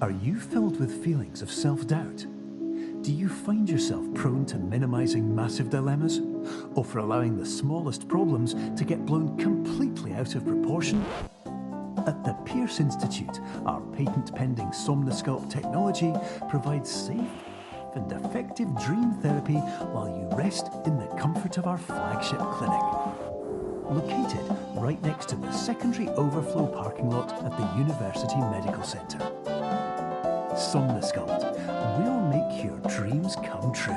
Are you filled with feelings of self-doubt? Do you find yourself prone to minimizing massive dilemmas? Or for allowing the smallest problems to get blown completely out of proportion? At the Pierce Institute, our patent-pending Somnosculpt technology provides safe and effective dream therapy while you rest in the comfort of our flagship clinic. Located right next to the secondary overflow parking lot at the University Medical Centre. Somnosculpt, we'll make your dreams come true.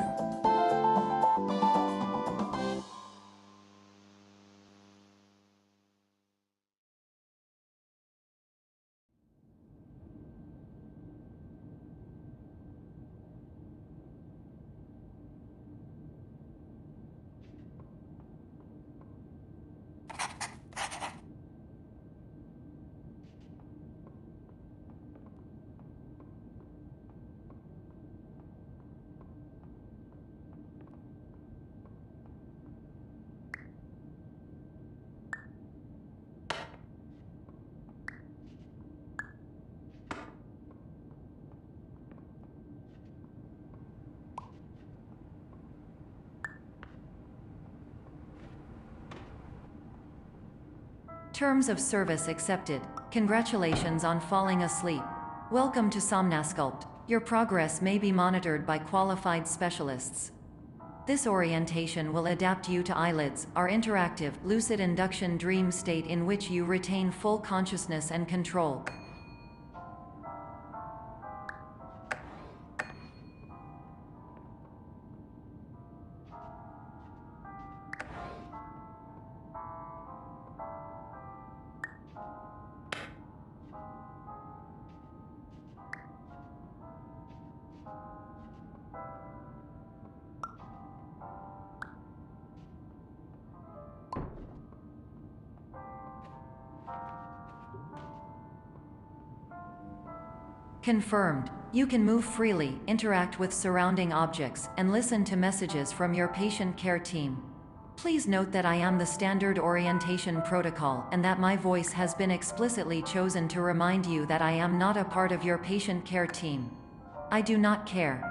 Terms of service accepted. Congratulations on falling asleep. Welcome to Somnosculpt. Your progress may be monitored by qualified specialists. This orientation will adapt you to eyelids, our interactive, lucid induction dream state in which you retain full consciousness and control. Confirmed. You can move freely, interact with surrounding objects, and listen to messages from your patient care team. Please note that I am the standard orientation protocol and that my voice has been explicitly chosen to remind you that I am not a part of your patient care team. I do not care.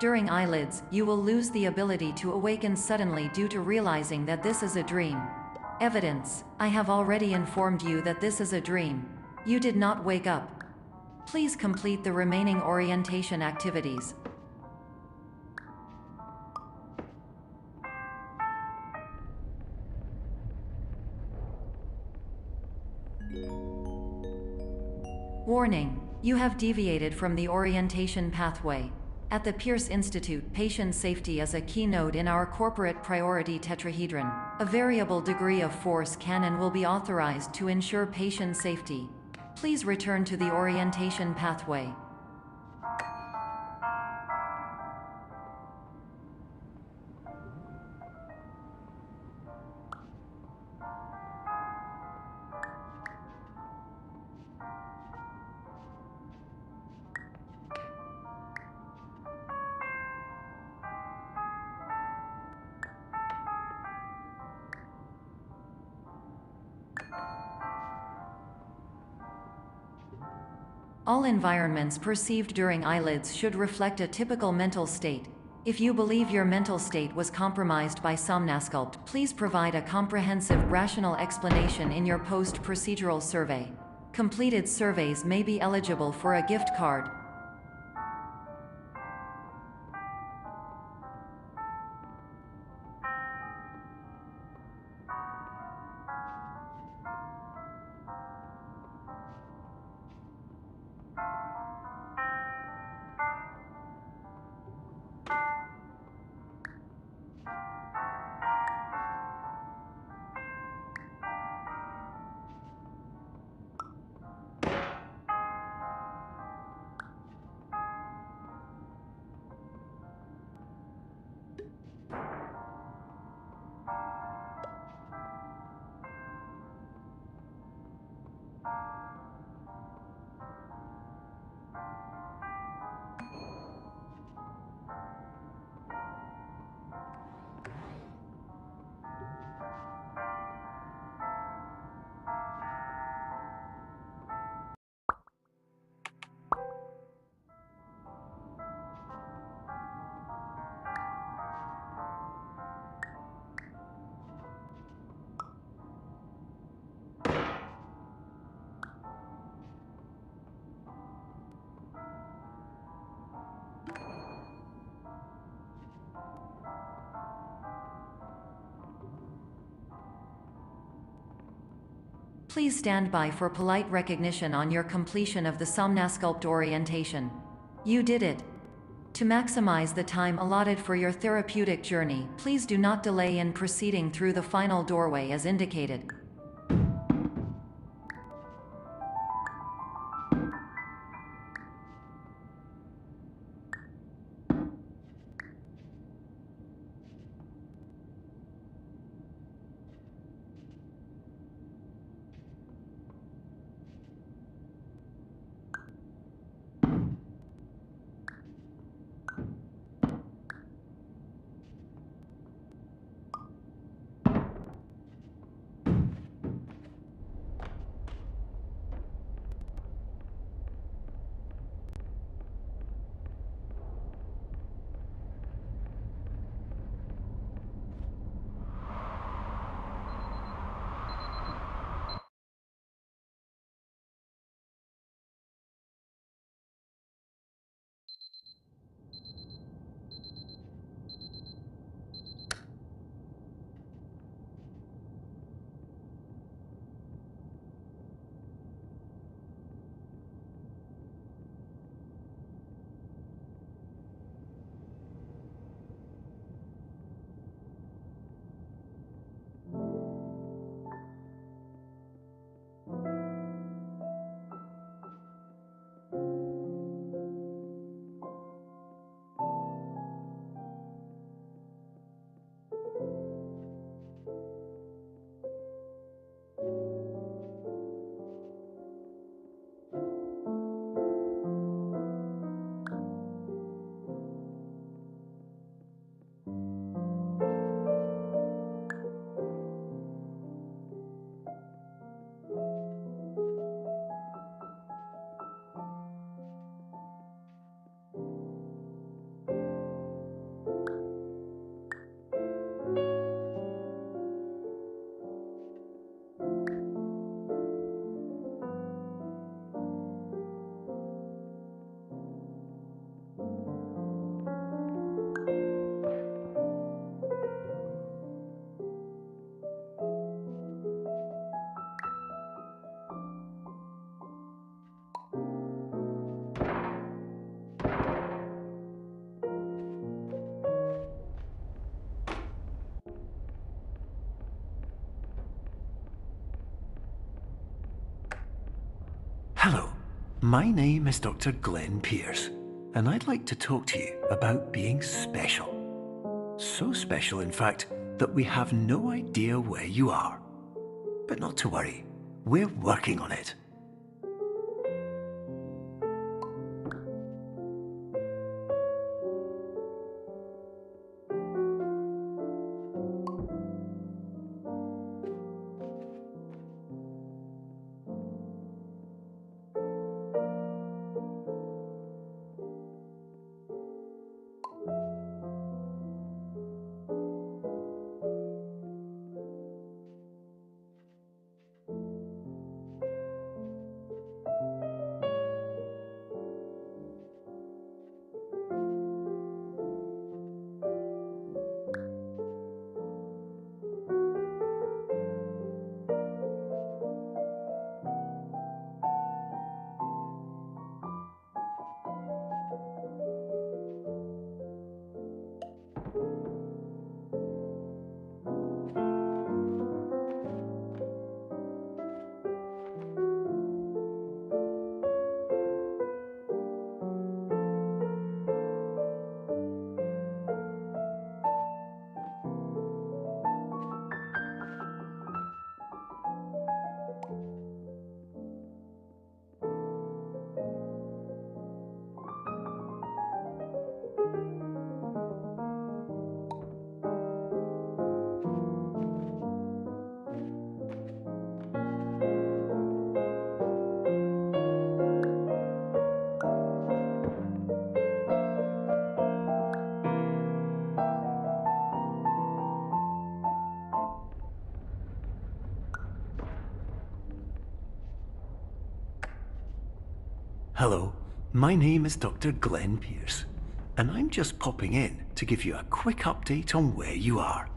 During eyelids, you will lose the ability to awaken suddenly due to realizing that this is a dream. Evidence: I have already informed you that this is a dream. You did not wake up. Please complete the remaining orientation activities. Warning: you have deviated from the orientation pathway. At the Pierce Institute, patient safety is a keynote in our corporate priority tetrahedron. A variable degree of force can and will be authorized to ensure patient safety. Please return to the orientation pathway. All environments perceived during eyelids should reflect a typical mental state. If you believe your mental state was compromised by Somnosculpt, please provide a comprehensive, rational explanation in your post-procedural survey. Completed surveys may be eligible for a gift card. Please stand by for polite recognition on your completion of the Somnasculpt orientation. You did it. To maximize the time allotted for your therapeutic journey, please do not delay in proceeding through the final doorway as indicated. Hello, my name is Dr. Glenn Pierce, and I'd like to talk to you about being special. So special, in fact, that we have no idea where you are. But not to worry, we're working on it. Hello, my name is Dr. Glenn Pierce, and I'm just popping in to give you a quick update on where you are.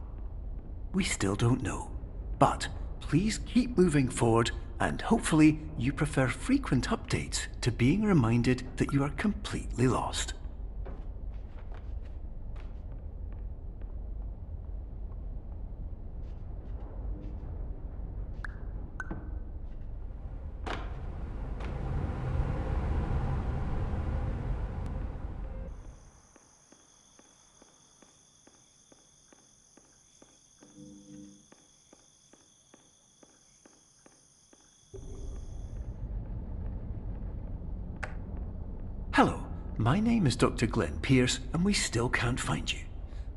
We still don't know, but please keep moving forward And hopefully you prefer frequent updates to being reminded that you are completely lost. Hello, my name is Dr. Glenn Pierce, and we still can't find you.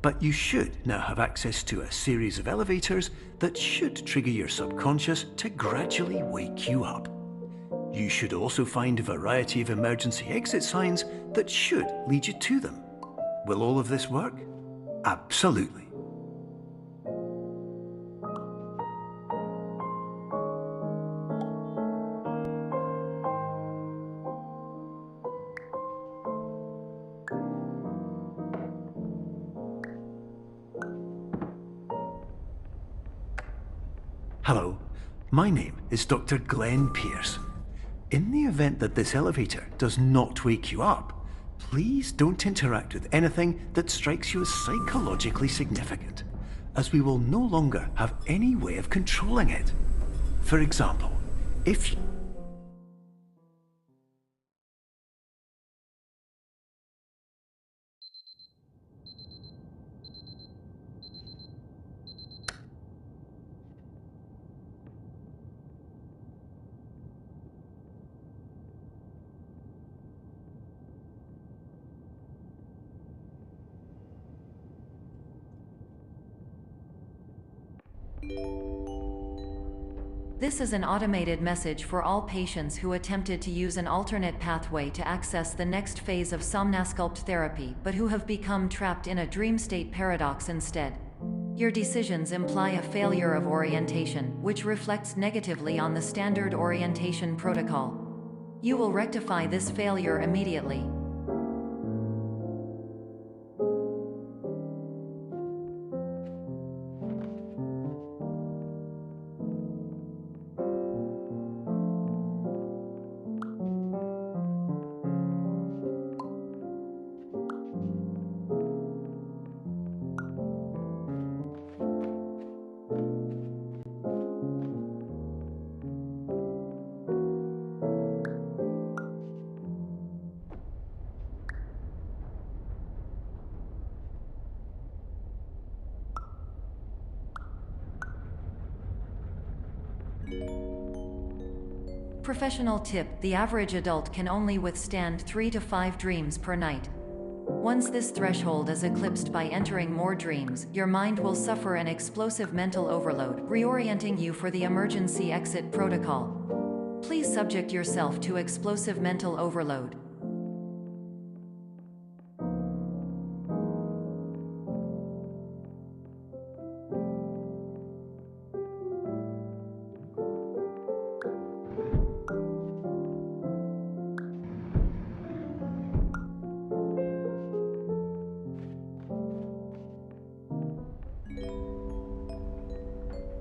But you should now have access to a series of elevators that should trigger your subconscious to gradually wake you up. You should also find a variety of emergency exit signs that should lead you to them. Will all of this work? Absolutely. Hello, my name is Dr. Glenn Pierce. In the event that this elevator does not wake you up, please don't interact with anything that strikes you as psychologically significant, as we will no longer have any way of controlling it. For example, if This is an automated message for all patients who attempted to use an alternate pathway to access the next phase of Somnasculpt therapy but who have become trapped in a dream state paradox instead. Your decisions imply a failure of orientation, which reflects negatively on the standard orientation protocol. You will rectify this failure immediately. Professional tip: the average adult can only withstand 3 to 5 dreams per night. Once this threshold is eclipsed by entering more dreams, your mind will suffer an explosive mental overload, reorienting you for the emergency exit protocol. Please subject yourself to explosive mental overload.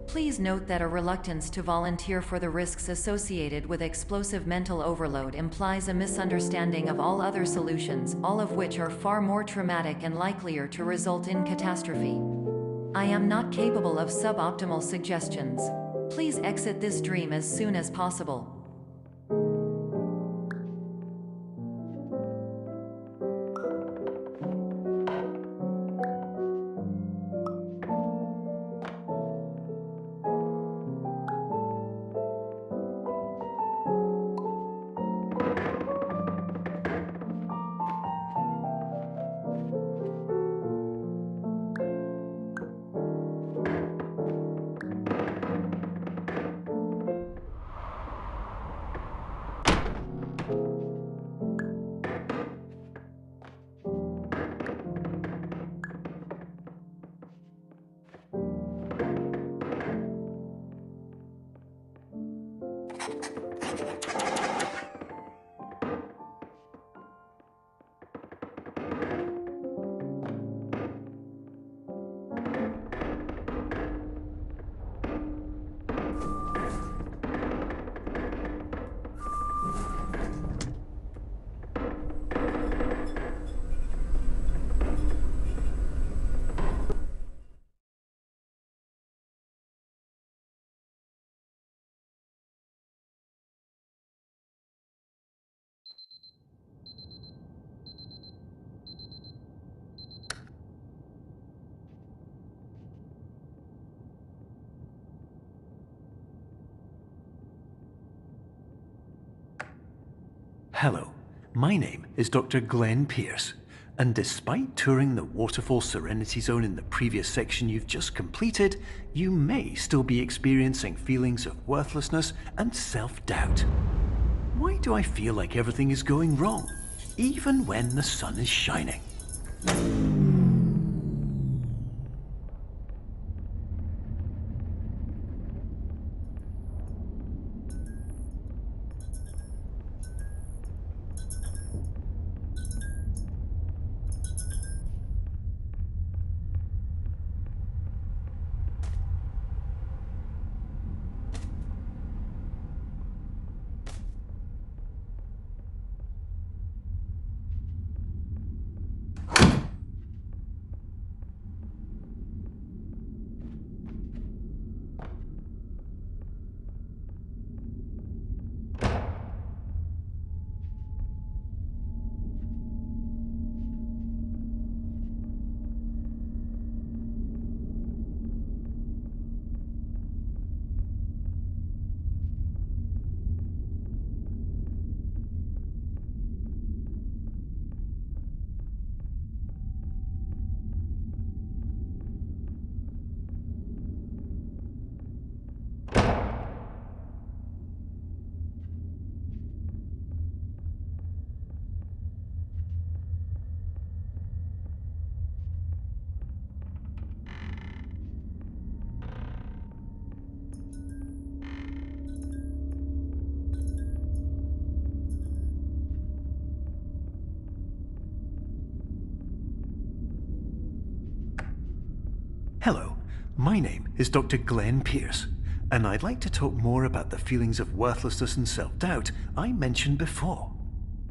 Please note that a reluctance to volunteer for the risks associated with explosive mental overload implies a misunderstanding of all other solutions, all of which are far more traumatic and likelier to result in catastrophe. I am not capable of suboptimal suggestions. Please exit this dream as soon as possible. Hello, my name is Dr. Glenn Pierce, and despite touring the Waterfall Serenity Zone in the previous section you've just completed, you may still be experiencing feelings of worthlessness and self-doubt. Why do I feel like everything is going wrong, even when the sun is shining? Hello, my name is Dr. Glenn Pierce, and I'd like to talk more about the feelings of worthlessness and self-doubt I mentioned before.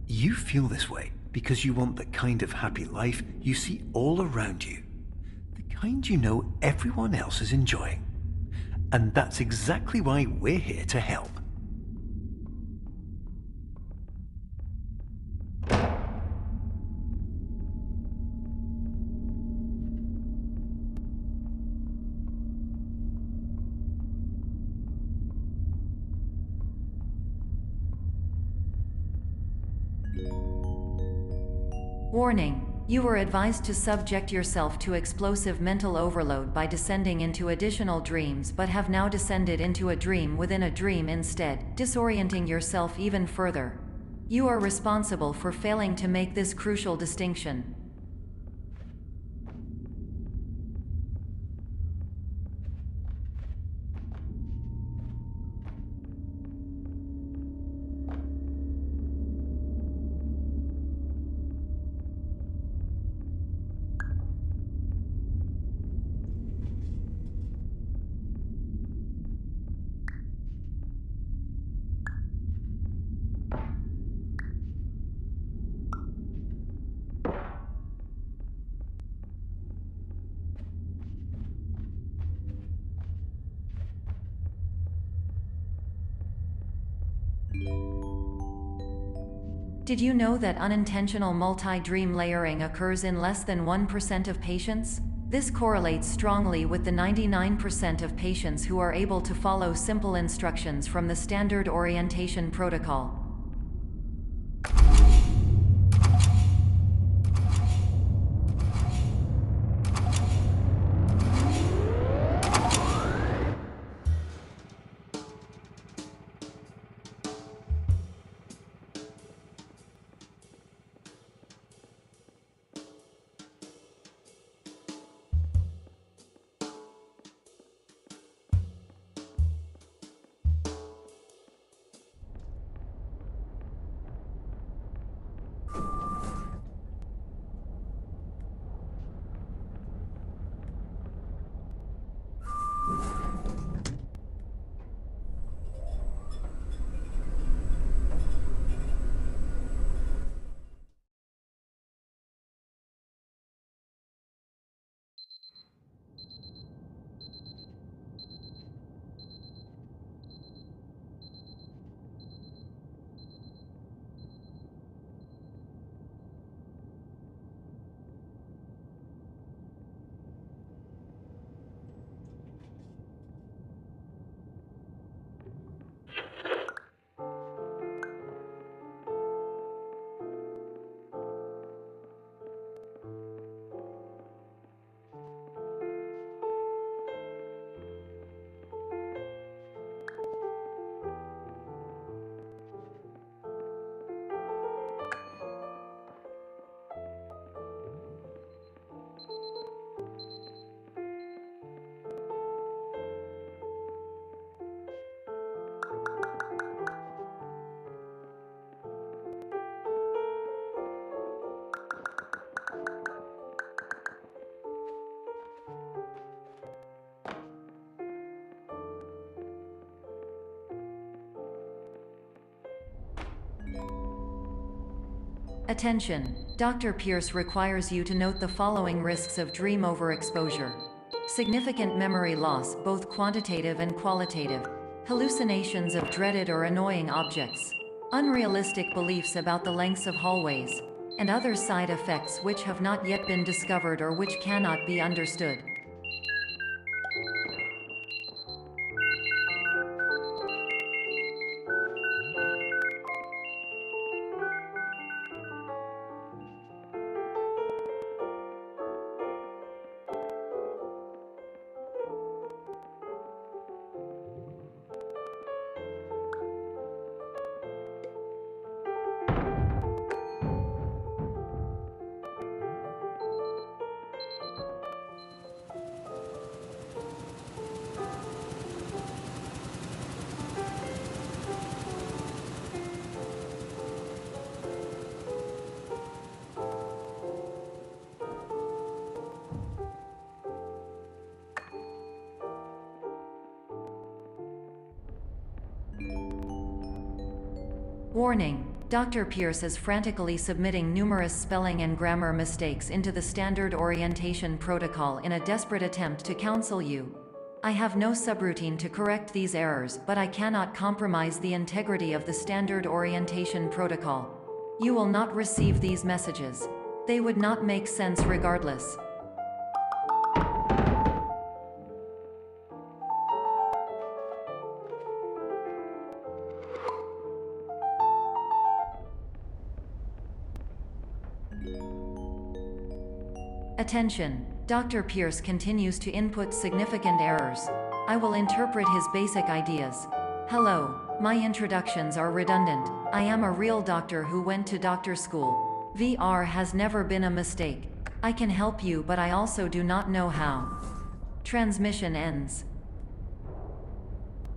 You feel this way because you want the kind of happy life you see all around you, the kind you know everyone else is enjoying. And that's exactly why we're here to help. Warning. You were advised to subject yourself to explosive mental overload by descending into additional dreams, but have now descended into a dream within a dream instead, disorienting yourself even further. You are responsible for failing to make this crucial distinction. Did you know that unintentional multi-dream layering occurs in less than 1% of patients? This correlates strongly with the 99% of patients who are able to follow simple instructions from the standard orientation protocol. Attention! Dr. Pierce requires you to note the following risks of dream overexposure. Significant memory loss, both quantitative and qualitative. Hallucinations of dreaded or annoying objects. Unrealistic beliefs about the lengths of hallways. And other side effects which have not yet been discovered or which cannot be understood. Warning! Dr. Pierce is frantically submitting numerous spelling and grammar mistakes into the standard orientation protocol in a desperate attempt to counsel you. I have no subroutine to correct these errors, but I cannot compromise the integrity of the standard orientation protocol. You will not receive these messages. They would not make sense regardless. Attention! Dr. Pierce continues to input significant errors. I will interpret his basic ideas. Hello, my introductions are redundant. I am a real doctor who went to doctor school. VR has never been a mistake. I can help you, but I also do not know how. Transmission ends.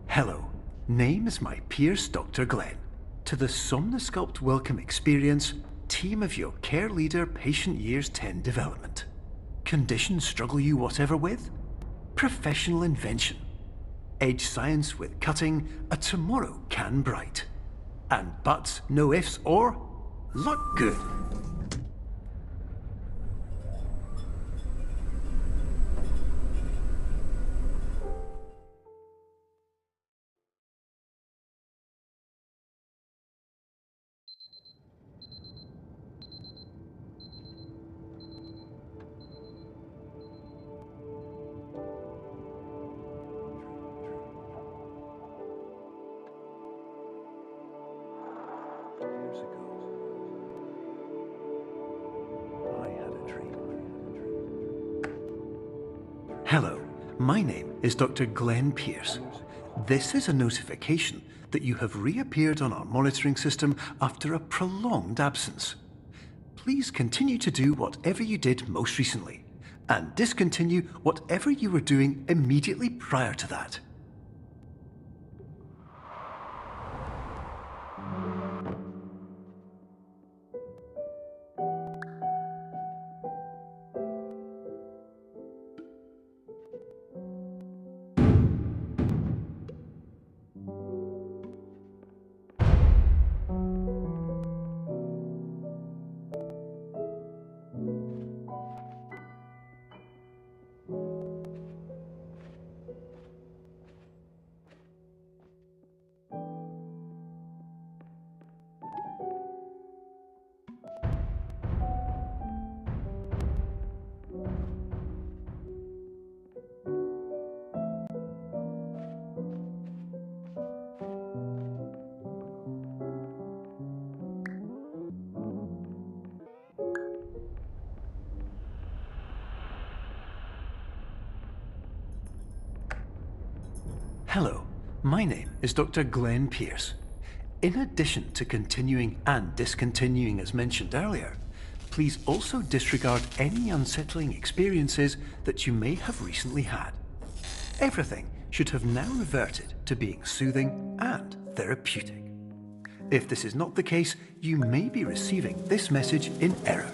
Hello, name is my Pierce Dr. Glenn. To the Somnosculpt Welcome Experience, team of your care leader patient years 10 development. Conditions struggle you whatever with? Professional invention. Edge science with cutting, a tomorrow can bright. And buts, no ifs or luck good. Hello, my name is Dr. Glenn Pierce. This is a notification that you have reappeared on our monitoring system after a prolonged absence. Please continue to do whatever you did most recently, and discontinue whatever you were doing immediately prior to that. Hello, my name is Dr. Glenn Pierce. In addition to continuing and discontinuing as mentioned earlier, please also disregard any unsettling experiences that you may have recently had. Everything should have now reverted to being soothing and therapeutic. If this is not the case, you may be receiving this message in error.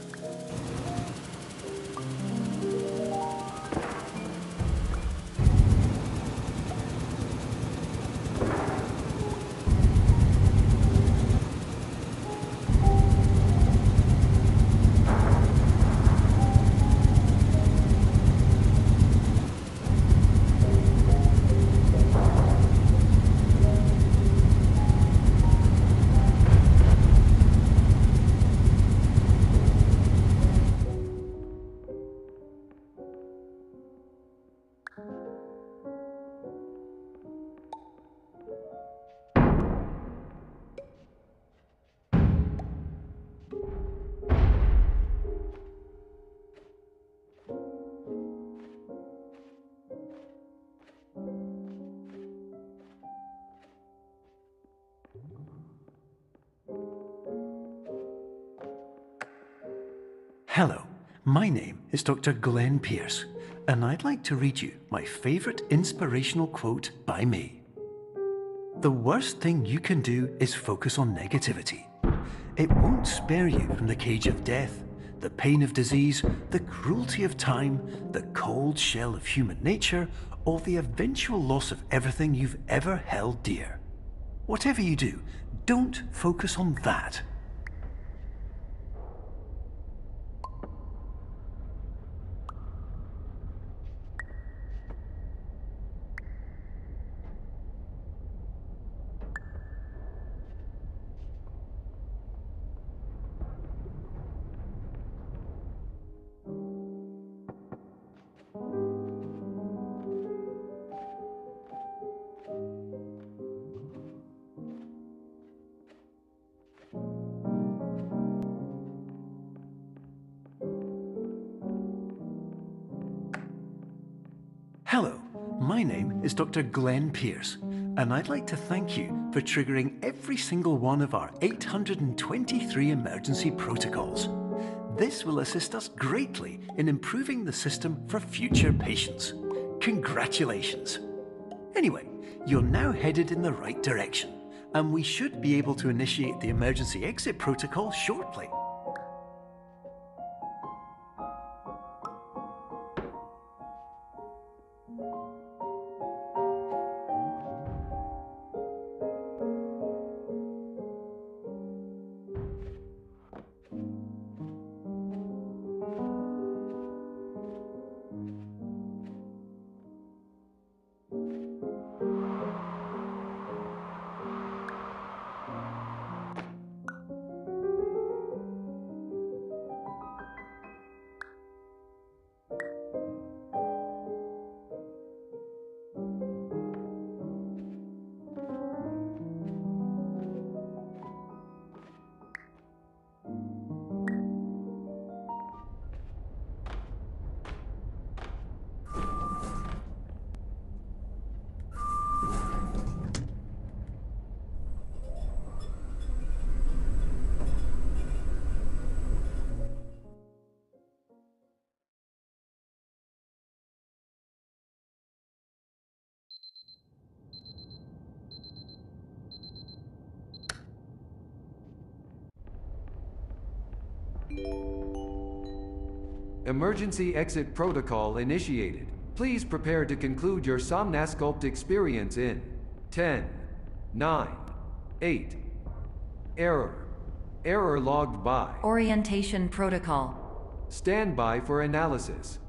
Hello, my name is Dr. Glenn Pierce, and I'd like to read you my favourite inspirational quote by me. The worst thing you can do is focus on negativity. It won't spare you from the cage of death, the pain of disease, the cruelty of time, the cold shell of human nature, or the eventual loss of everything you've ever held dear. Whatever you do, don't focus on that. Hello, my name is Dr. Glenn Pierce, and I'd like to thank you for triggering every single one of our 823 emergency protocols. This will assist us greatly in improving the system for future patients. Congratulations! Anyway, you're now headed in the right direction, and we should be able to initiate the emergency exit protocol shortly. Emergency exit protocol initiated. Please prepare to conclude your Somnasculpt experience in 10, 9, 8. Error. Error logged by. Orientation protocol. Stand by for analysis.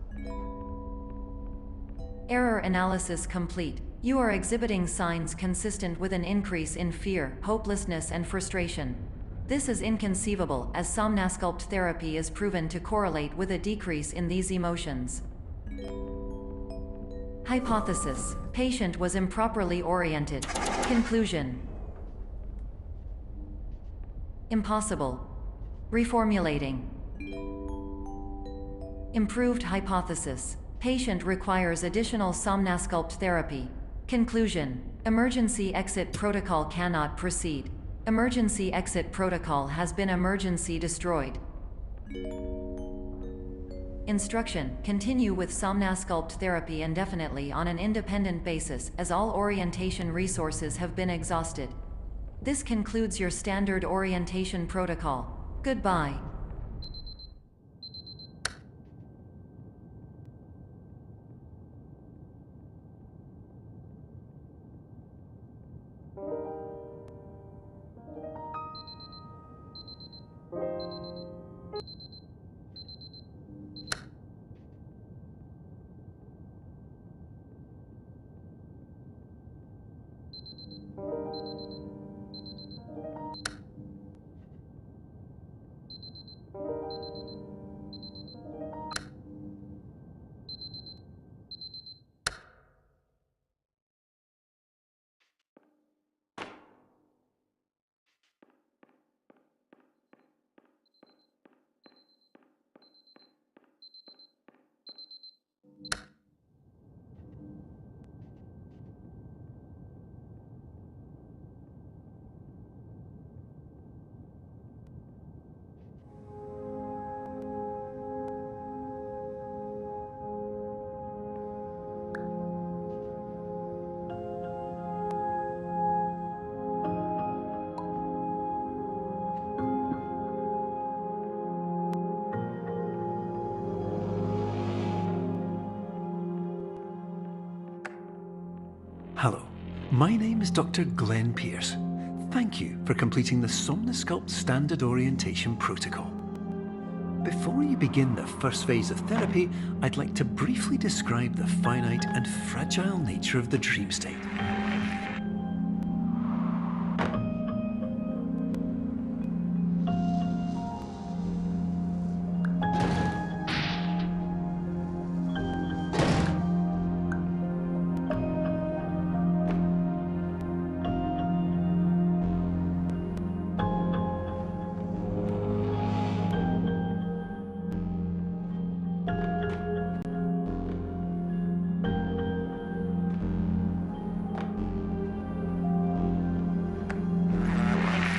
Error analysis complete. You are exhibiting signs consistent with an increase in fear, hopelessness, and frustration. This is inconceivable, as Somnasculpt therapy is proven to correlate with a decrease in these emotions. Hypothesis: patient was improperly oriented. Conclusion: impossible. Reformulating. Improved hypothesis: patient requires additional Somnasculpt therapy. Conclusion: emergency exit protocol cannot proceed. Emergency exit protocol has been emergency destroyed. Instruction: continue with Somnasculpt therapy indefinitely on an independent basis, as all orientation resources have been exhausted. This concludes your standard orientation protocol. Goodbye. Hello, my name is Dr. Glenn Pierce. Thank you for completing the Somnosculpt Standard Orientation Protocol. Before you begin the first phase of therapy, I'd like to briefly describe the finite and fragile nature of the dream state.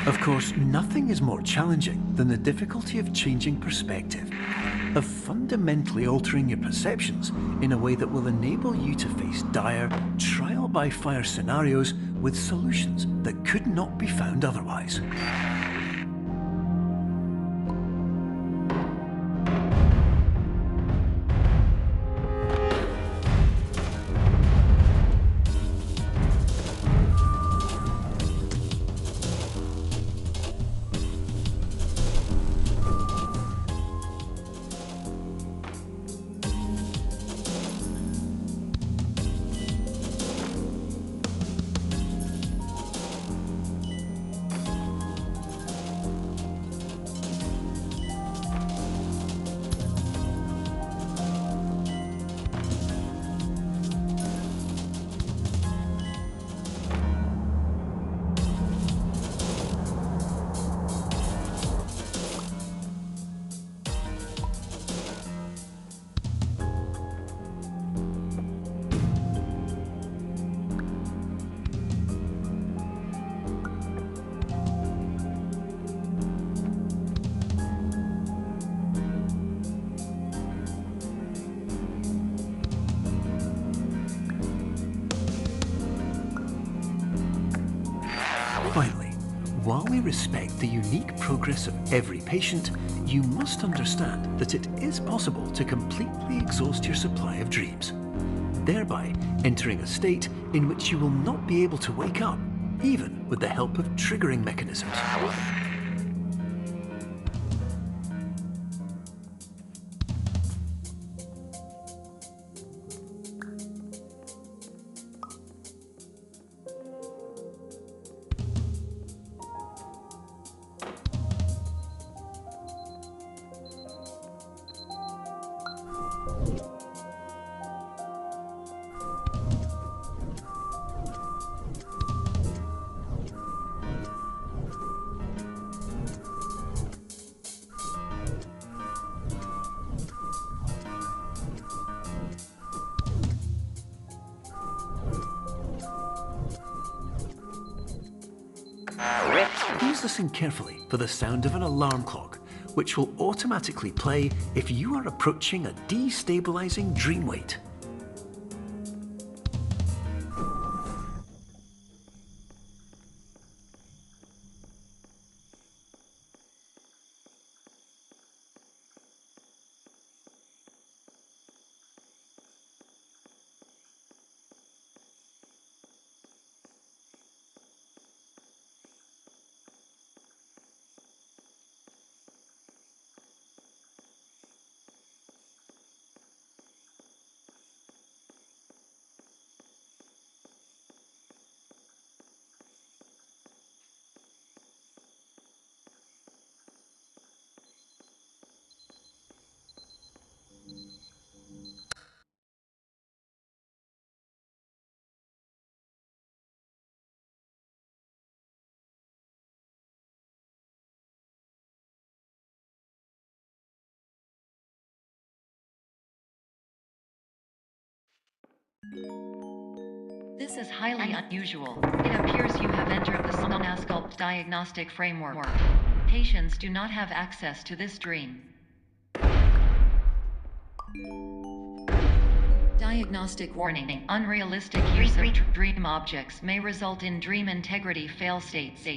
Of course, nothing is more challenging than the difficulty of changing perspective, of fundamentally altering your perceptions in a way that will enable you to face dire, trial-by-fire scenarios with solutions that could not be found otherwise. Finally, while we respect the unique progress of every patient, you must understand that it is possible to completely exhaust your supply of dreams, thereby entering a state in which you will not be able to wake up, even with the help of triggering mechanisms. Please listen carefully for the sound of an alarm clock, which will automatically play if you are approaching a destabilizing dream weight. This is highly unusual. It appears you have entered the Somnosculpt diagnostic framework. Patients do not have access to this dream. Diagnostic warning. Unrealistic use of dream objects may result in dream integrity fail states.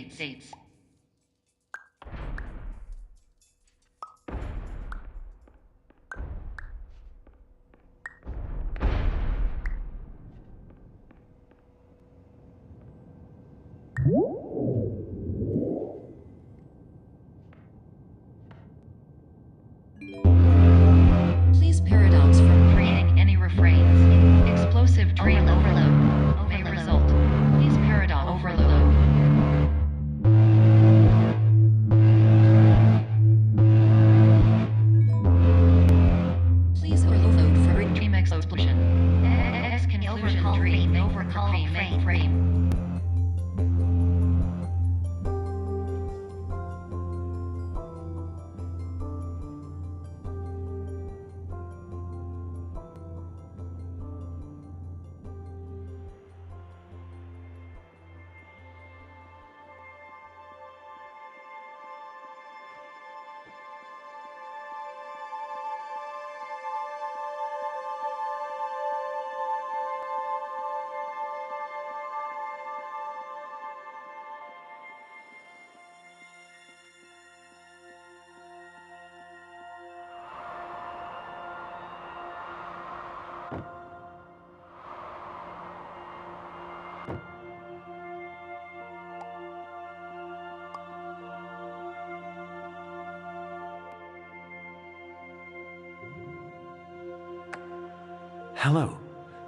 Hello,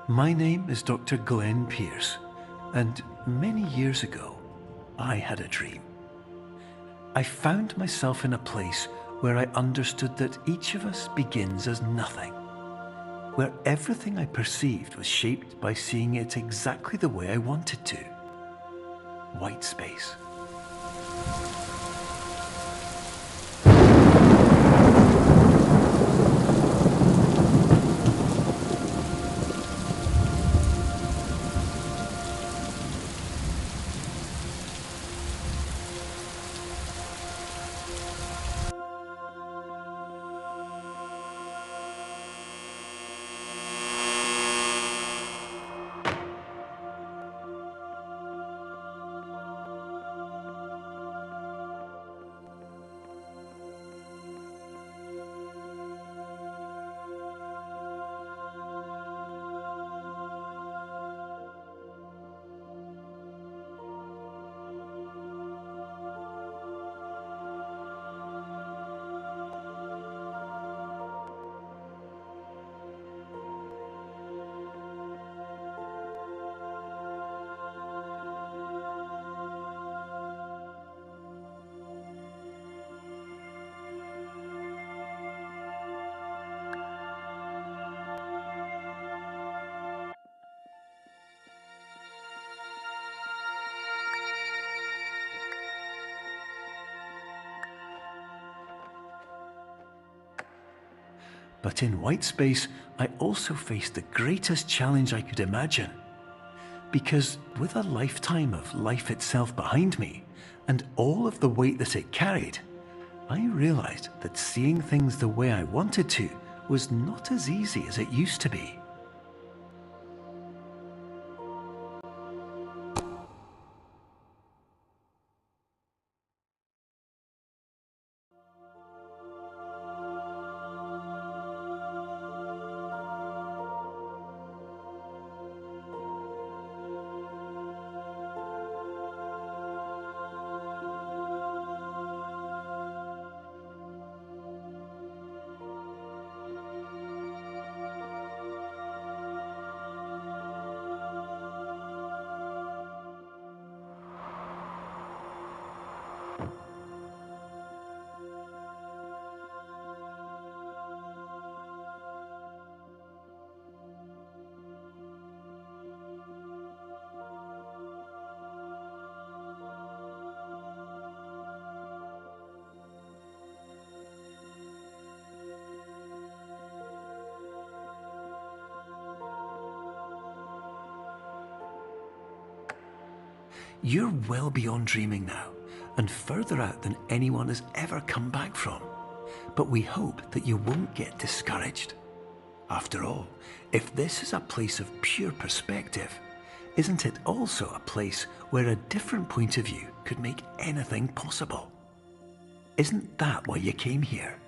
my name is Dr. Glenn Pierce, and many years ago, I had a dream. I found myself in a place where I understood that each of us begins as nothing, where everything I perceived was shaped by seeing it exactly the way I wanted to. White space. But in white space, I also faced the greatest challenge I could imagine. Because with a lifetime of life itself behind me, and all of the weight that it carried, I realized that seeing things the way I wanted to was not as easy as it used to be. You're well beyond dreaming now, and further out than anyone has ever come back from. But we hope that you won't get discouraged. After all, if this is a place of pure perspective, isn't it also a place where a different point of view could make anything possible? Isn't that why you came here?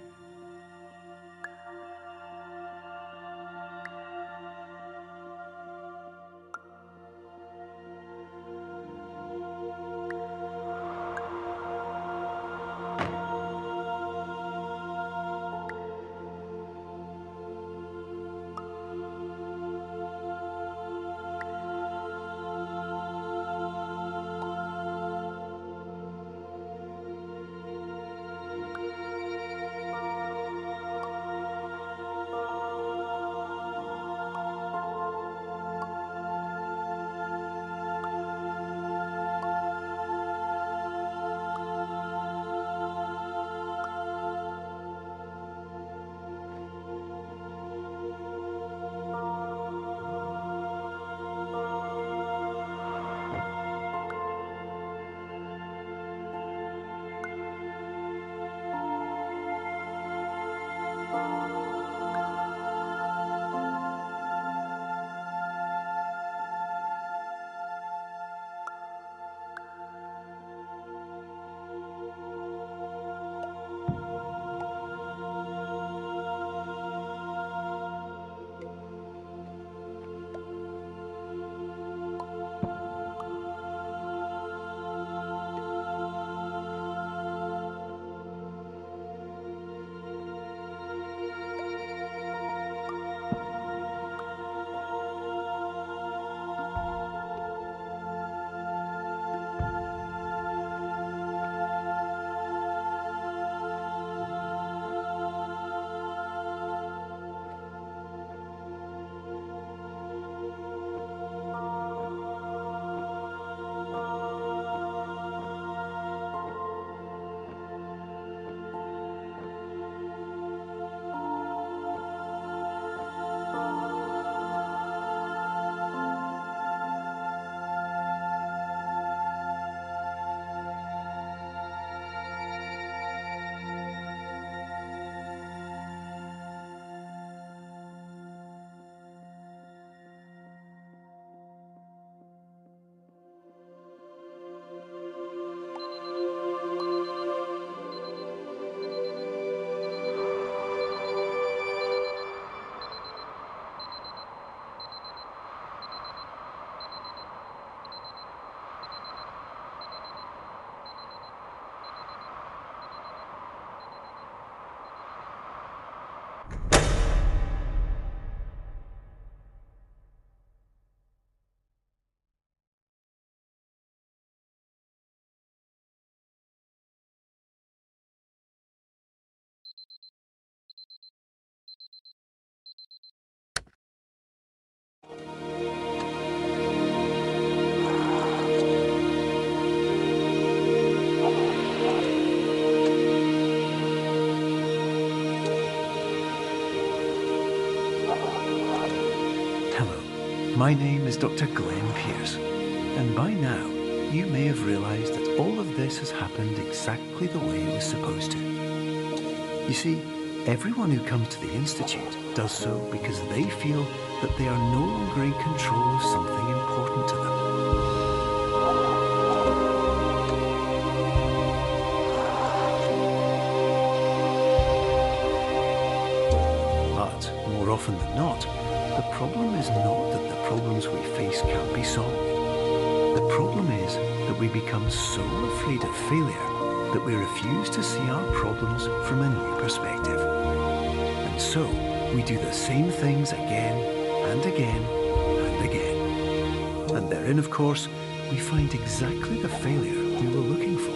My name is Dr. Glenn Pierce, and by now you may have realised that all of this has happened exactly the way it was supposed to. You see, everyone who comes to the Institute does so because they feel that they are no longer in control of something important to them. But more often than not, the problem is not that the problems we face can't be solved. The problem is that we become so afraid of failure that we refuse to see our problems from a new perspective. And so, we do the same things again and again and again. And therein, of course, we find exactly the failure we were looking for.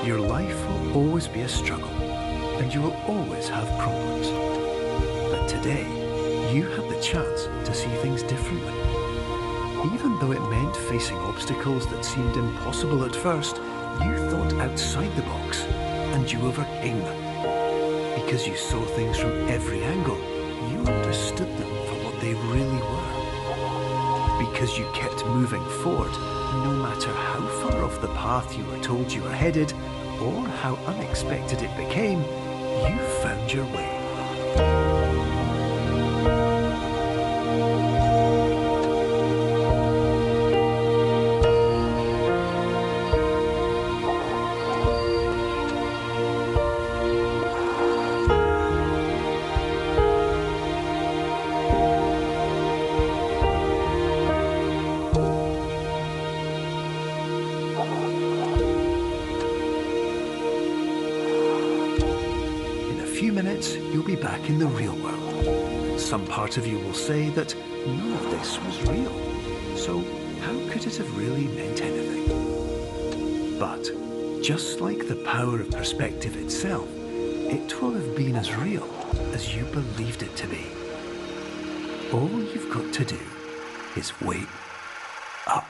Your life will always be a struggle, and you will always have problems. But today, you have the chance to see things differently. Even though it meant facing obstacles that seemed impossible at first, you thought outside the box, and you overcame them. Because you saw things from every angle, you understood them for what they really were. Because you kept moving forward, no matter how far off the path you were told you were headed, or how unexpected it became, you found your way. In a few minutes, you'll be back in the real world. Some part of you will say that none of this was real, so how could it have really meant anything? But just like the power of perspective itself, it will have been as real as you believed it to be. All you've got to do is wait up.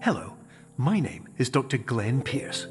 Hello, my name is Dr. Glenn Pierce.